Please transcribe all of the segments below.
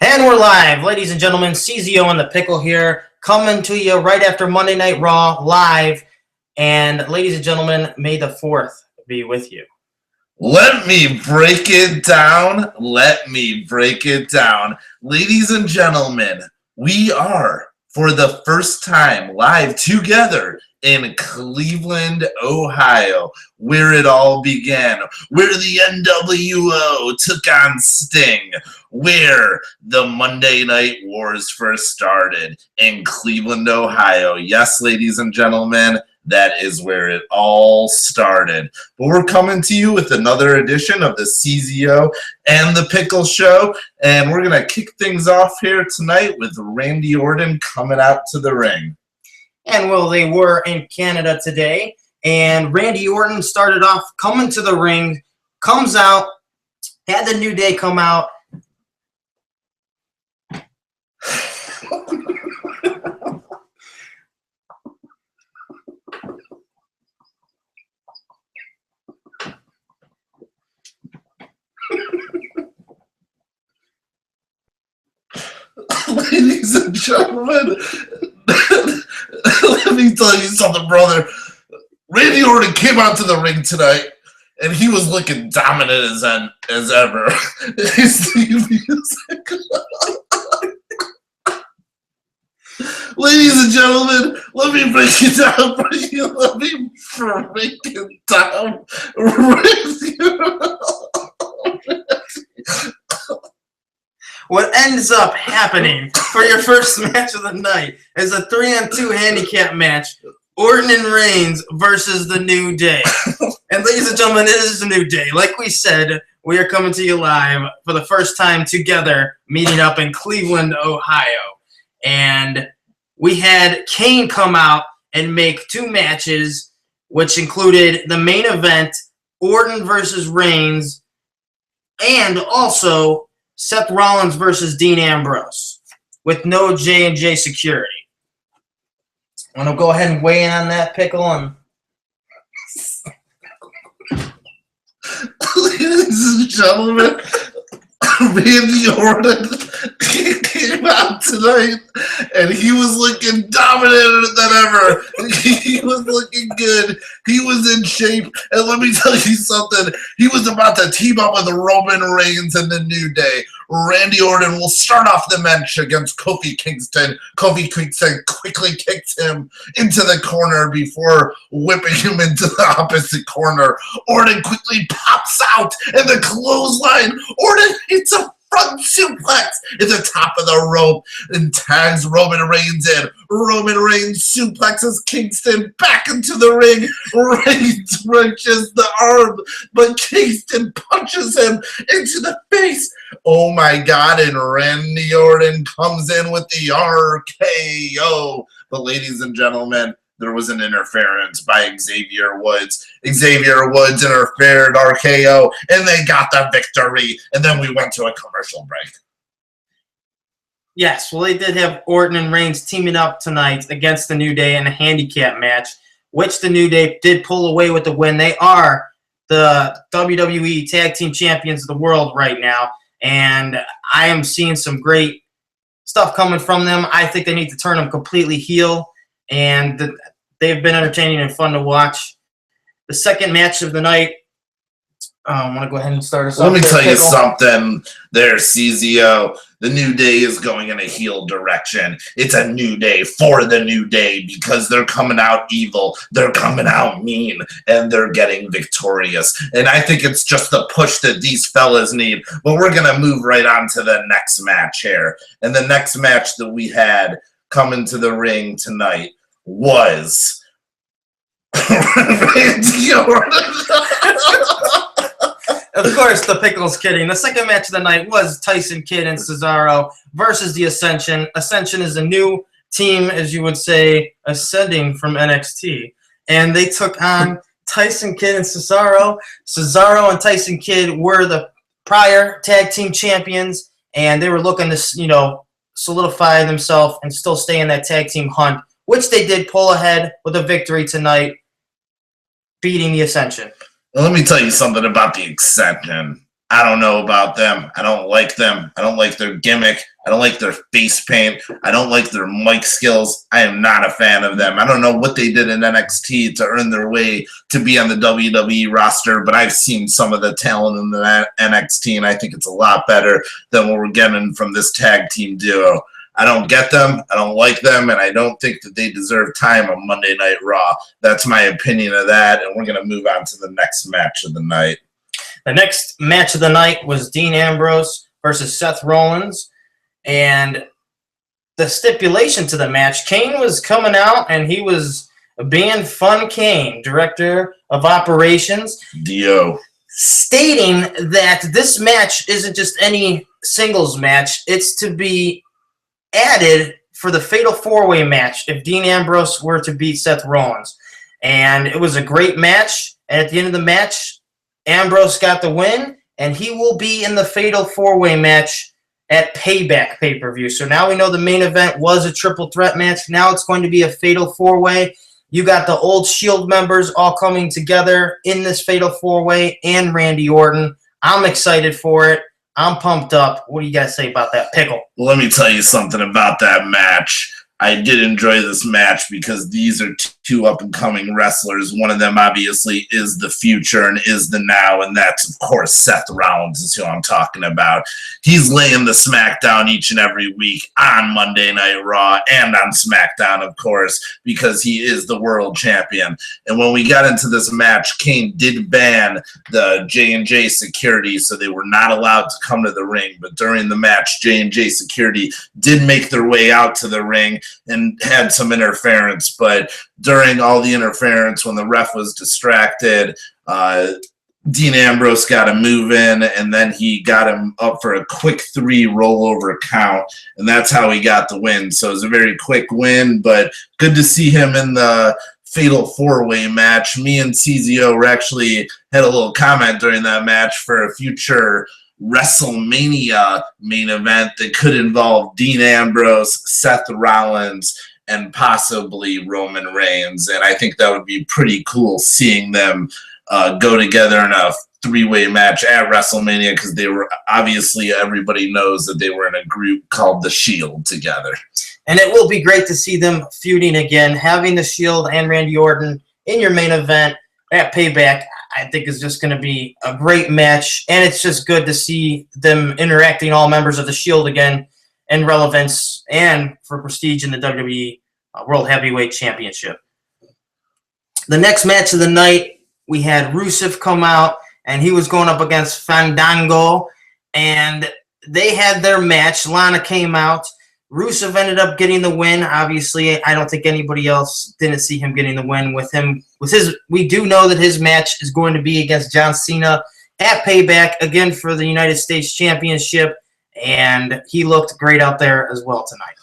And we're live, ladies and gentlemen. CZO and the Pickle here, coming to you right after Monday Night Raw live. And ladies and gentlemen, may the 4th be with you. Let me break it down. Let me break it down. Ladies and gentlemen, we are, for the first time, live together in Cleveland, Ohio, where it all began, where the NWO took on Sting, where the Monday Night Wars first started in Cleveland, Ohio. Yes, ladies and gentlemen, that is where it all started. But we're coming to you with another edition of the CZO and the Pickle Show, and we're going to kick things off here tonight with Randy Orton coming out to the ring. And well, they were in Canada today, and Randy Orton started off coming to the ring, comes out, had the New Day come out. Ladies and gentlemen, let me tell you something, brother. Randy Orton came out to the ring tonight, and he was looking dominant as ever. His theme music. Ladies and gentlemen, let me break it down for you. Let me break it down. What ends up happening for your first match of the night is a 3-on-2 handicap match, Orton and Reigns versus the New Day. And ladies and gentlemen, it is the New Day. Like we said, we are coming to you live for the first time together, meeting up in Cleveland, Ohio. And we had Kane come out and make 2 matches, which included the main event, Orton versus Reigns, and also Seth Rollins versus Dean Ambrose with no J&J security. Want to go ahead and weigh in on that, Pickle? And ladies and gentlemen, Randy Orton came out tonight, and he was looking dominant than ever. He was looking good. He was in shape. And let me tell you something. He was about to team up with Roman Reigns in the New Day. Randy Orton will start off the match against Kofi Kingston. Kofi Kingston quickly kicks him into the corner before whipping him into the opposite corner. Orton quickly pops out in the clothesline. Orton hits a front suplex at the top of the rope and tags Roman Reigns in. Roman Reigns suplexes Kingston back into the ring. Reigns wrenches the arm, but Kingston punches him into the face. Oh my God, and Randy Orton comes in with the RKO. But ladies and gentlemen, there was an interference by Xavier Woods. Xavier Woods interfered, RKO, and they got the victory. And then we went to a commercial break. yes, well, they did have Orton and Reigns teaming up tonight against the New Day in a handicap match, which the New Day did pull away with the win. They are the WWE Tag Team Champions of the world right now, and I am seeing some great stuff coming from them. I think they need to turn them completely heel, and they've been entertaining and fun to watch. The second match of the night, I want to go ahead and start us off. Let me tell you something there, CZO. The New Day is going in a heel direction. It's a new day for the New Day because they're coming out evil. They're coming out mean, and they're getting victorious. And I think it's just the push that these fellas need. But we're going to move right on to the next match here. And the next match that we had coming to the ring tonight was Randy Orton. Of course, the Pickle's kidding. The second match of the night was Tyson Kidd and Cesaro versus the Ascension. Ascension is a new team, as you would say, ascending from NXT. And they took on Tyson Kidd and Cesaro. Cesaro and Tyson Kidd were the prior tag team champions, and they were looking to, solidify themselves and still stay in that tag team hunt, which they did pull ahead with a victory tonight, beating the Ascension. Let me tell you something about the Ascension. I don't know about them. I don't like them. I don't like their gimmick. I don't like their face paint. I don't like their mic skills. I am not a fan of them. I don't know what they did in NXT to earn their way to be on the WWE roster, but I've seen some of the talent in the NXT, and I think it's a lot better than what we're getting from this tag team duo. I don't get them, I don't like them, and I don't think that they deserve time on Monday Night Raw. That's my opinion of that, and we're going to move on to the next match of the night. The next match of the night was Dean Ambrose versus Seth Rollins, and the stipulation to the match, Kane was coming out, and he was being Fun Kane, Director of Operations, Dio, stating that this match isn't just any singles match, it's to be added for the Fatal 4-Way match if Dean Ambrose were to beat Seth Rollins. And it was a great match. And at the end of the match, Ambrose got the win, and he will be in the Fatal 4-Way match at Payback pay-per-view. So now we know the main event was a triple threat match. Now it's going to be a Fatal 4-Way. You got the old Shield members all coming together in this Fatal 4-Way and Randy Orton. I'm excited for it. I'm pumped up. What do you guys say about that, Pickle? Well, let me tell you something about that match. I did enjoy this match because these are two up-and-coming wrestlers. One of them, obviously, is the future and is the now, and that's, of course, Seth Rollins is who I'm talking about. He's laying the SmackDown each and every week on Monday Night Raw and on SmackDown, of course, because he is the world champion. And when we got into this match, Kane did ban the J&J security, so they were not allowed to come to the ring. But during the match, J&J security did make their way out to the ring and had some interference, but during all the interference, when the ref was distracted, Dean Ambrose got a move in, and then he got him up for a quick 3 rollover count, and that's how he got the win. So it was a very quick win, but good to see him in the Fatal 4-Way match. Me and CZO actually had a little comment during that match for a future WrestleMania main event that could involve Dean Ambrose, Seth Rollins, and possibly Roman Reigns. And I think that would be pretty cool seeing them go together in a 3-way match at WrestleMania, because they were obviously, everybody knows that they were in a group called The Shield together. And it will be great to see them feuding again. Having The Shield and Randy Orton in your main event at Payback, I think is just going to be a great match, and it's just good to see them interacting, all members of the Shield again, in relevance and for prestige in the WWE World Heavyweight Championship. The next match of the night, we had Rusev come out, and he was going up against Fandango, and they had their match. Lana came out. Rusev ended up getting the win. Obviously, I don't think anybody else didn't see him getting the win with him. We do know that his match is going to be against John Cena at Payback, again for the United States Championship, and he looked great out there as well tonight.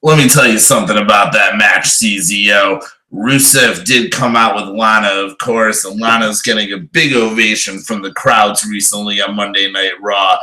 Let me tell you something about that match, CZO. Rusev did come out with Lana, of course, and Lana's getting a big ovation from the crowds recently on Monday Night Raw.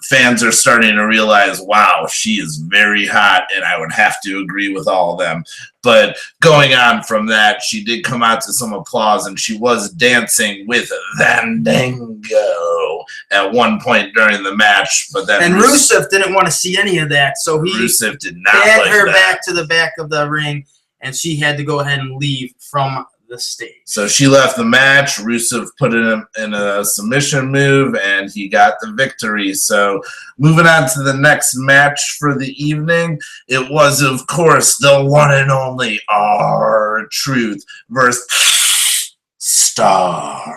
Fans are starting to realize, wow, she is very hot, and I would have to agree with all of them. But going on from that, she did come out to some applause, and she was dancing with Fandango at one point during the match. But then Rusev didn't want to see any of that, so Rusev did not had her that. back to the back of the ring, and she had to go ahead and leave from the stage. So she left the match. Rusev put him in a submission move, and he got the victory. So moving on to the next match for the evening, it was, of course, the one and only R-Truth versus Stardust.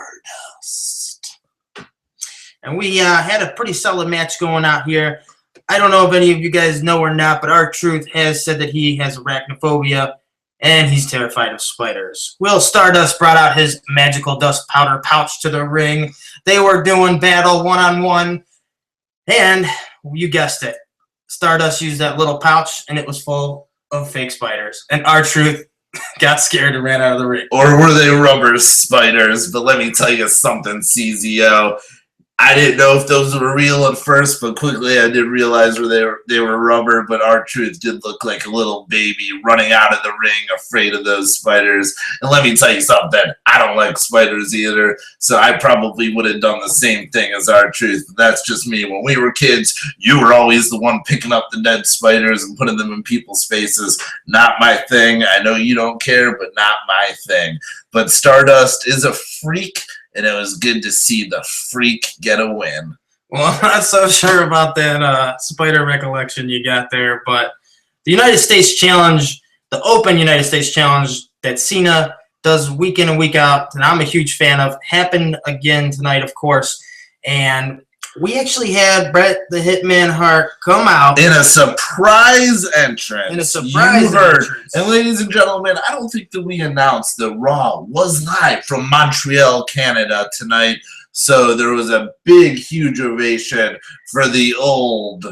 And we had a pretty solid match going out here. I don't know if any of you guys know or not, but R-Truth has said that he has arachnophobia, and he's terrified of spiders. Will Stardust brought out his magical dust powder pouch to the ring. They were doing battle one-on-one, and you guessed it. Stardust used that little pouch, and it was full of fake spiders. And R-Truth got scared and ran out of the ring. Or were they rubber spiders? But let me tell you something, CZO. I didn't know if those were real at first, but quickly I did realize they were rubber. But R-Truth did look like a little baby running out of the ring, afraid of those spiders. And let me tell you something, I don't like spiders either, so I probably would have done the same thing as R-Truth. That's just me. When we were kids, you were always the one picking up the dead spiders and putting them in people's faces. Not my thing. I know you don't care, but not my thing. But Stardust is a freak, and it was good to see the freak get a win. Well, I'm not so sure about that spider recollection you got there, but the United States Challenge, the Open United States Challenge that Cena does week in and week out, and I'm a huge fan of, happened again tonight, of course. And we actually had Bret the Hitman Hart come out in a surprise entrance. You heard. And ladies and gentlemen, I don't think that we announced that Raw was live from Montreal, Canada tonight. So there was a big, huge ovation for the old,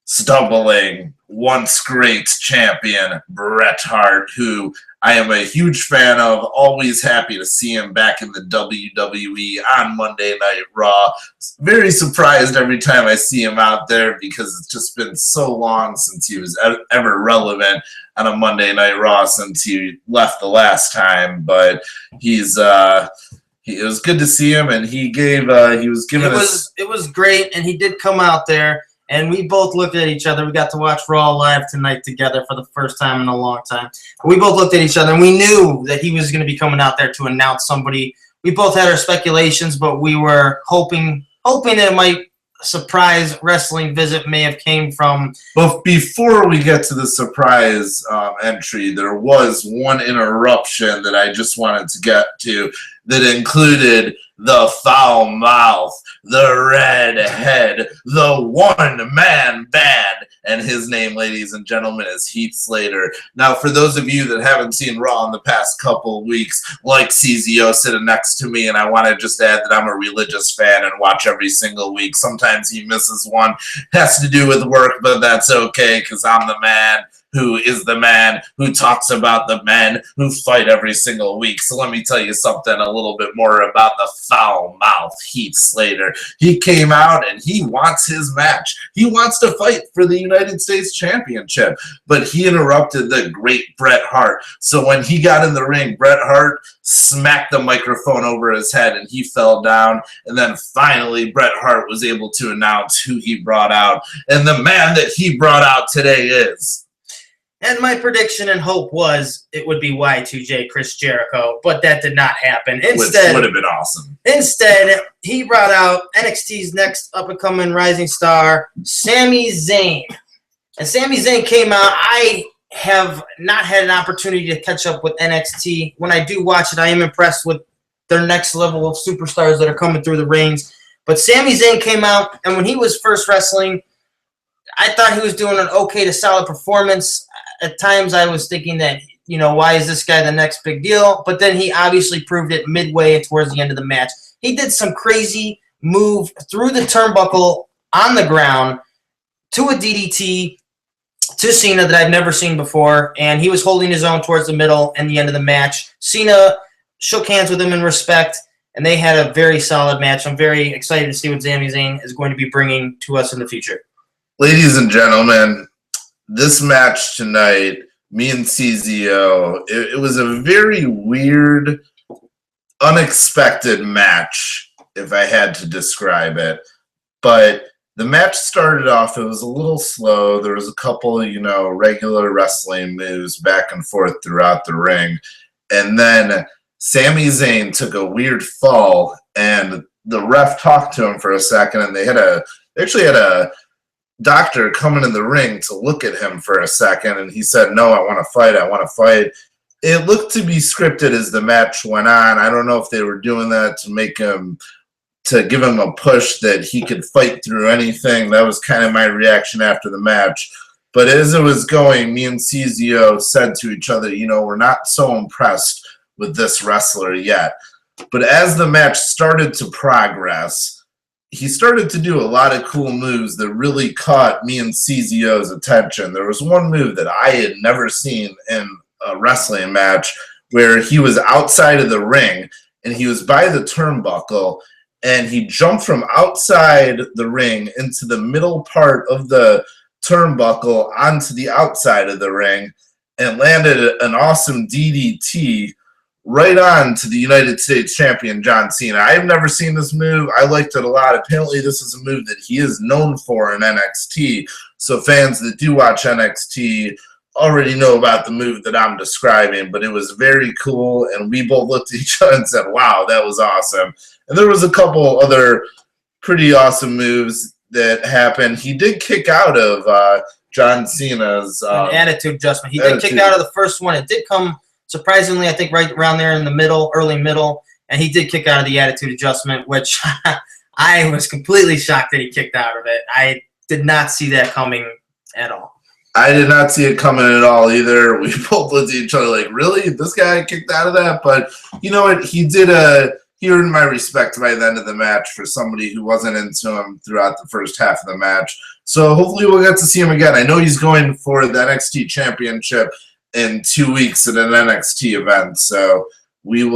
stumbling, once great champion, Bret Hart, who I am a huge fan of. Always happy to see him back in the WWE on Monday Night Raw. Very surprised every time I see him out there because it's just been so long since he was ever relevant on a Monday Night Raw since he left the last time. But it was good to see him, and it was great, and he did come out there. And we both looked at each other. We got to watch Raw live tonight together for the first time in a long time. We both looked at each other, and we knew that he was going to be coming out there to announce somebody. We both had our speculations, but we were hoping that it might surprise wrestling visit may have came from. But before we get to the surprise entry, there was one interruption that I just wanted to get to that included the foul mouth, the red head, the one-man band, and his name, ladies and gentlemen, is Heath Slater. Now, for those of you that haven't seen Raw in the past couple of weeks, like CZO sitting next to me, and I want to just add that I'm a religious fan and watch every single week. Sometimes he misses one. Has to do with work, but that's okay, because I'm the man who is the man who talks about the men who fight every single week. So let me tell you something a little bit more about the foul mouth Heath Slater. He came out and he wants his match. He wants to fight for the United States Championship, but he interrupted the great Bret Hart. So when he got in the ring, Bret Hart smacked the microphone over his head and he fell down. And then finally, Bret Hart was able to announce who he brought out. And the man that he brought out today is... And my prediction and hope was it would be Y2J Chris Jericho, but that did not happen. Instead, which would have been awesome. Instead, he brought out NXT's next up-and-coming rising star, Sami Zayn. And Sami Zayn came out. I have not had an opportunity to catch up with NXT. When I do watch it, I am impressed with their next level of superstars that are coming through the rings. But Sami Zayn came out, and when he was first wrestling, I thought he was doing an okay to solid performance. At times I was thinking that, why is this guy the next big deal? But then he obviously proved it midway and towards the end of the match. He did some crazy move through the turnbuckle on the ground to a DDT to Cena that I've never seen before, and he was holding his own towards the middle and the end of the match. Cena shook hands with him in respect, and they had a very solid match. I'm very excited to see what Sami Zayn is going to be bringing to us in the future. Ladies and gentlemen, this match tonight, me and CZO, it was a very weird, unexpected match, if I had to describe it. But the match started off, it was a little slow. There was a couple, regular wrestling moves back and forth throughout the ring. And then Sami Zayn took a weird fall, and the ref talked to him for a second, and they actually had a doctor coming in the ring to look at him for a second, and he said, "No, I want to fight. It looked to be scripted as the match went on. I don't know if they were doing that to give him a push that he could fight through anything. That was kind of my reaction after the match. But as it was going, me and CZO said to each other, we're not so impressed with this wrestler yet. But as the match started to progress, he started to do a lot of cool moves that really caught me and CZO's attention. There was one move that I had never seen in a wrestling match where he was outside of the ring and he was by the turnbuckle, and he jumped from outside the ring into the middle part of the turnbuckle onto the outside of the ring and landed an awesome DDT right on to the United States champion, John Cena. I have never seen this move. I liked it a lot. Apparently, this is a move that he is known for in NXT. So fans that do watch NXT already know about the move that I'm describing, but it was very cool, and we both looked at each other and said, wow, that was awesome. And there was a couple other pretty awesome moves that happened. He did kick out of John Cena's an attitude adjustment. He did kick out of the first one. It did come surprisingly, I think, right around there in the middle, early middle, and he did kick out of the attitude adjustment, which I was completely shocked that he kicked out of it. I did not see that coming at all. I did not see it coming at all either. We both looked at each other like, really? This guy kicked out of that? But you know what? He earned my respect by the end of the match for somebody who wasn't into him throughout the first half of the match. So hopefully we'll get to see him again. I know he's going for the NXT Championship in 2 weeks at an NXT event. So we're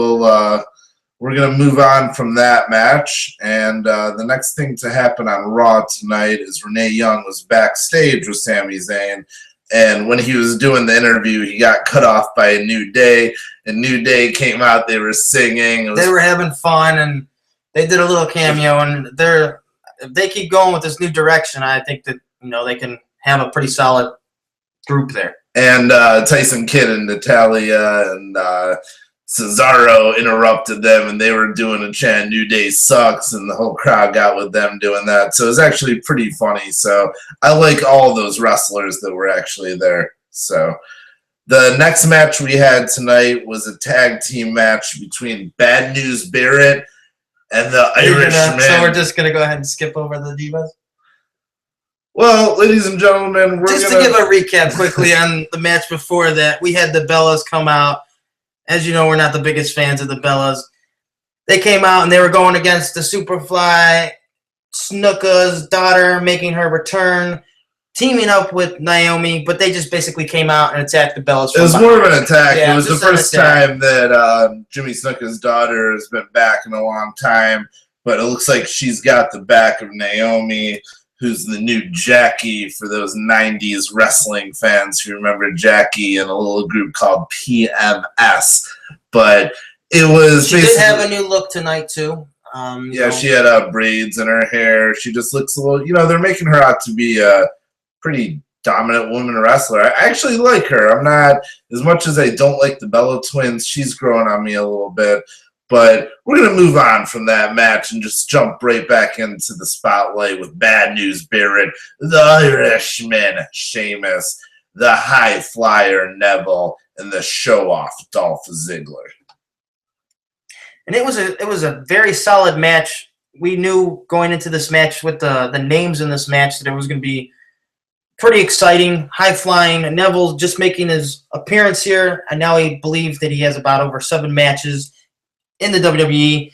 going to move on from that match. And the next thing to happen on Raw tonight is Renee Young was backstage with Sami Zayn. And when he was doing the interview, he got cut off by a New Day. And New Day came out. They were singing. They were having fun, and they did a little cameo. And if they keep going with this new direction, I think that they can have a pretty solid group there. And Tyson Kidd and Natalya and Cesaro interrupted them, and they were doing a chant, New Day sucks, and the whole crowd got with them doing that. So it was actually pretty funny. So I like all those wrestlers that were actually there. So the next match we had tonight was a tag team match between Bad News Barrett and the Irishman. So we're just going to go ahead and skip over the Divas? Well, ladies and gentlemen, to give a recap quickly on the match before that, we had the Bellas come out. As you know, we're not the biggest fans of the Bellas. They came out and they were going against the Superfly, Snuka's daughter, making her return, teaming up with Naomi, but they just basically came out and attacked the Bellas. It was more of an attack. Yeah, it was the first time that Jimmy Snuka's daughter has been back in a long time, but it looks like she's got the back of Naomi, who's the new Jackie for those 90s wrestling fans who remember Jackie in a little group called PMS. But it was She did have a new look tonight, too. She had braids in her hair. She just looks a little, they're making her out to be a pretty dominant woman wrestler. I actually like her. I'm not, as much as I don't like the Bella Twins, she's growing on me a little bit. But we're going to move on from that match and just jump right back into the spotlight with Bad News Barrett, the Irishman, Sheamus, the High Flyer, Neville, and the Show-Off, Dolph Ziggler. And it was a very solid match. We knew going into this match with the names in this match that it was going to be pretty exciting, high-flying. Neville just making his appearance here, and now he believes that he has about over 7 matches in the WWE.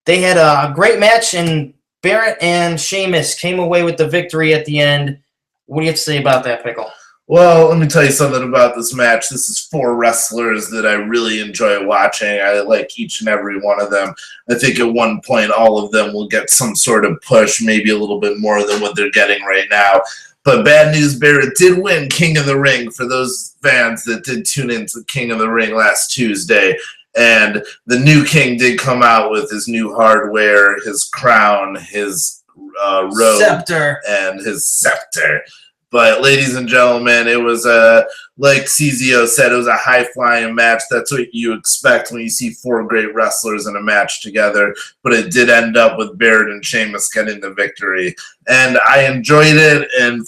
They had a great match, and Barrett and Sheamus came away with the victory at the end. What do you have to say about that, Pickle? Well, let me tell you something about this match. This is 4 wrestlers that I really enjoy watching. I like each and every one of them. I think at one point all of them will get some sort of push, maybe a little bit more than what they're getting right now. But Bad News Barrett did win King of the Ring for those fans that did tune into King of the Ring last Tuesday. And the new king did come out with his new hardware, his crown, his robe, scepter, and his scepter. But ladies and gentlemen, it was like CZO said, it was a high-flying match. That's what you expect when you see 4 great wrestlers in a match together. But it did end up with Barrett and Sheamus getting the victory. And I enjoyed it, and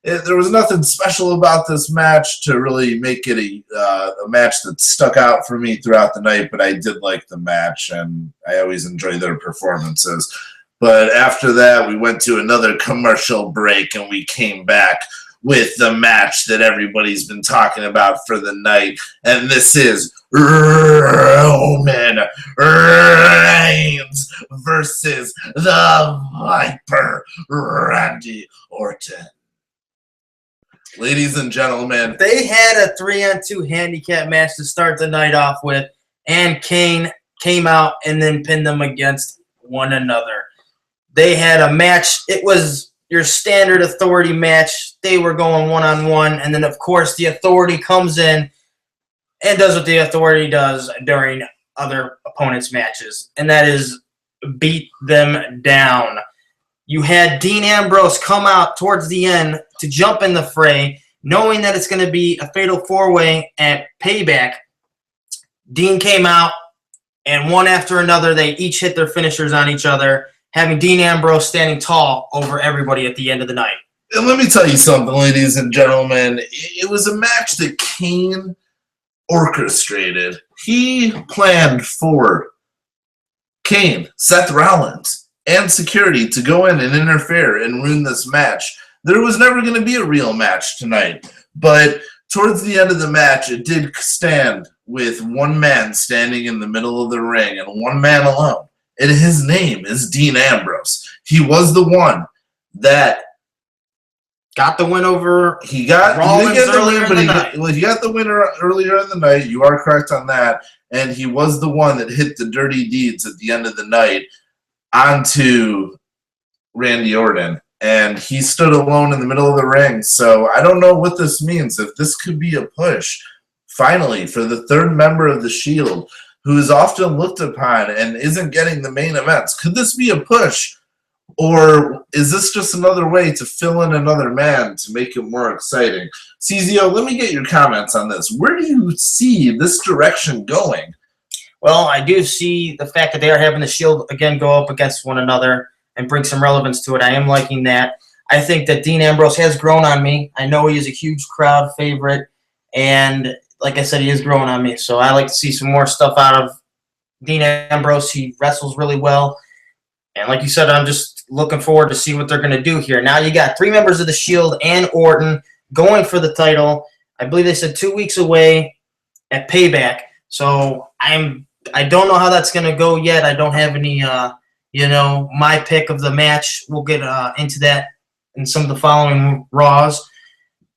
there was nothing special about this match to really make it a match that stuck out for me throughout the night, but I did like the match, and I always enjoy their performances. But after that, we went to another commercial break, and we came back with the match that everybody's been talking about for the night, and this is Roman Reigns versus the Viper, Randy Orton. Ladies and gentlemen, they had a 3-on-2 handicap match to start the night off with, and Kane came out and then pinned them against one another. They had a match. It was your standard authority match. They were going one-on-one, and then, of course, the authority comes in and does what the authority does during other opponents' matches, and that is beat them down. You had Dean Ambrose come out towards the end to jump in the fray, knowing that it's going to be a fatal four-way at Payback. Dean came out, and one after another, they each hit their finishers on each other, having Dean Ambrose standing tall over everybody at the end of the night. And let me tell you something, ladies and gentlemen. It was a match that Kane orchestrated. He planned for Kane, Seth Rollins, and security to go in and interfere and ruin this match. There was never going to be a real match tonight, but towards the end of the match, it did stand with one man standing in the middle of the ring and one man alone. And his name is Dean Ambrose. He was the one that got the win over Rollins earlier in the night. He got the winner earlier in the night. You are correct on that. And he was the one that hit the dirty deeds at the end of the night onto Randy Orton. And he stood alone in the middle of the ring. So I don't know what this means. If this could be a push, finally, for the third member of the Shield, who is often looked upon and isn't getting the main events. Could this be a push? Or is this just another way to fill in another man to make it more exciting? CZO, let me get your comments on this. Where do you see this direction going? Well, I do see the fact that they are having the Shield again go up against one another and bring some relevance to it. I am liking that. I think that Dean Ambrose has grown on me. I know he is a huge crowd favorite, and like I said, he is growing on me. So I like to see some more stuff out of Dean Ambrose. He wrestles really well. And like you said, I'm just looking forward to see what they're going to do here. Now you got three members of the Shield and Orton going for the title. I believe they said 2 weeks away at Payback. So I don't know how that's going to go yet. I don't have any, my pick of the match. We'll get into that in some of the following Raws.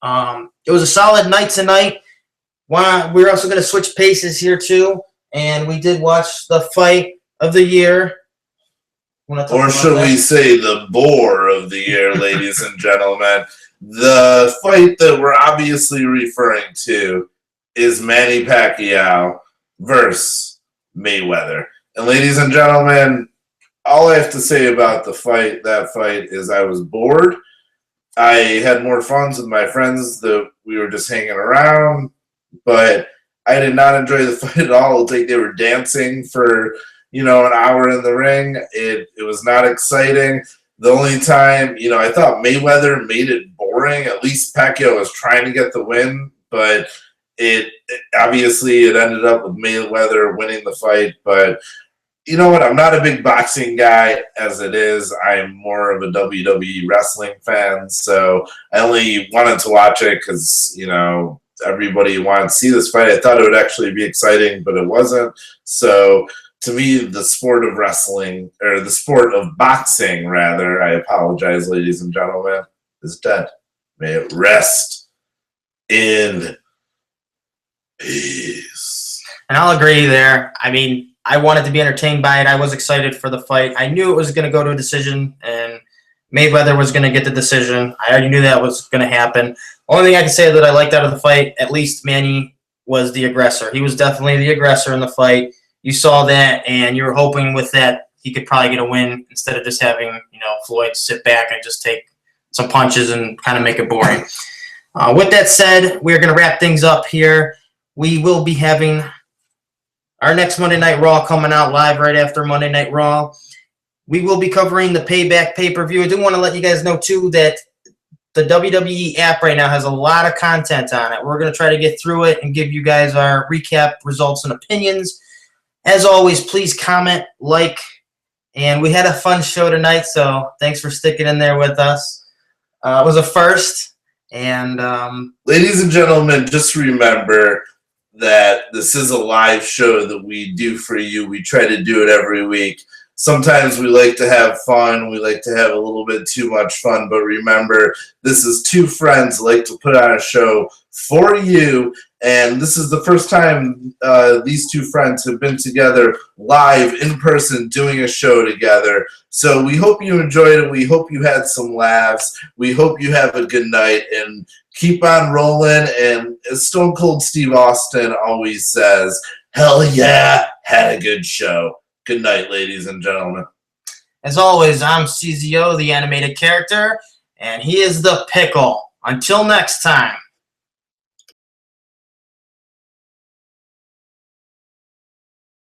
It was a solid night tonight. We're also going to switch paces here, too. And we did watch the fight of the year. Or should we say the bore of the year, ladies and gentlemen? The fight that we're obviously referring to is Manny Pacquiao versus Mayweather. And ladies and gentlemen, all I have to say about that fight is I was bored. I had more fun with my friends that we were just hanging around, but I did not enjoy the fight at all. It's like they were dancing for, an hour in the ring. It was not exciting. The only time, I thought Mayweather made it boring. At least Pacquiao was trying to get the win, but it obviously ended up with Mayweather winning the fight. But you know what? I'm not a big boxing guy as it is. I'm more of a WWE wrestling fan, so I only wanted to watch it because, everybody wanted to see this fight. I thought it would actually be exciting, but it wasn't. So to me, the sport of wrestling, or the sport of boxing, rather, I apologize, ladies and gentlemen, is dead. May it rest in peace. And I'll agree there. I mean, I wanted to be entertained by it. I was excited for the fight. I knew it was going to go to a decision, and Mayweather was going to get the decision. I already knew that was going to happen. Only thing I can say that I liked out of the fight, at least Manny was the aggressor. He was definitely the aggressor in the fight. You saw that, and you were hoping with that he could probably get a win instead of just having, Floyd sit back and just take some punches and kind of make it boring. With that said, we're going to wrap things up here. We will be having our next Monday Night Raw coming out live right after Monday Night Raw. We will be covering the Payback pay-per-view. I do want to let you guys know, too, that the WWE app right now has a lot of content on it. We're going to try to get through it and give you guys our recap, results, and opinions. As always, please comment, like, and we had a fun show tonight, so thanks for sticking in there with us. It was a first, and ladies and gentlemen, just remember that this is a live show that we do for you. We try to do it every week. Sometimes we like to have fun. We like to have a little bit too much fun, but remember, this is two friends like to put on a show for you, And this is the first time these two friends have been together live in person doing a show together. So we hope you enjoyed it. We hope you had some laughs. We hope you have a good night and keep on rolling. And as Stone Cold Steve Austin always says, hell yeah, had a good show. Good night, ladies and gentlemen. As always, I'm CZO, the animated character, and he is the Pickle. Until next time.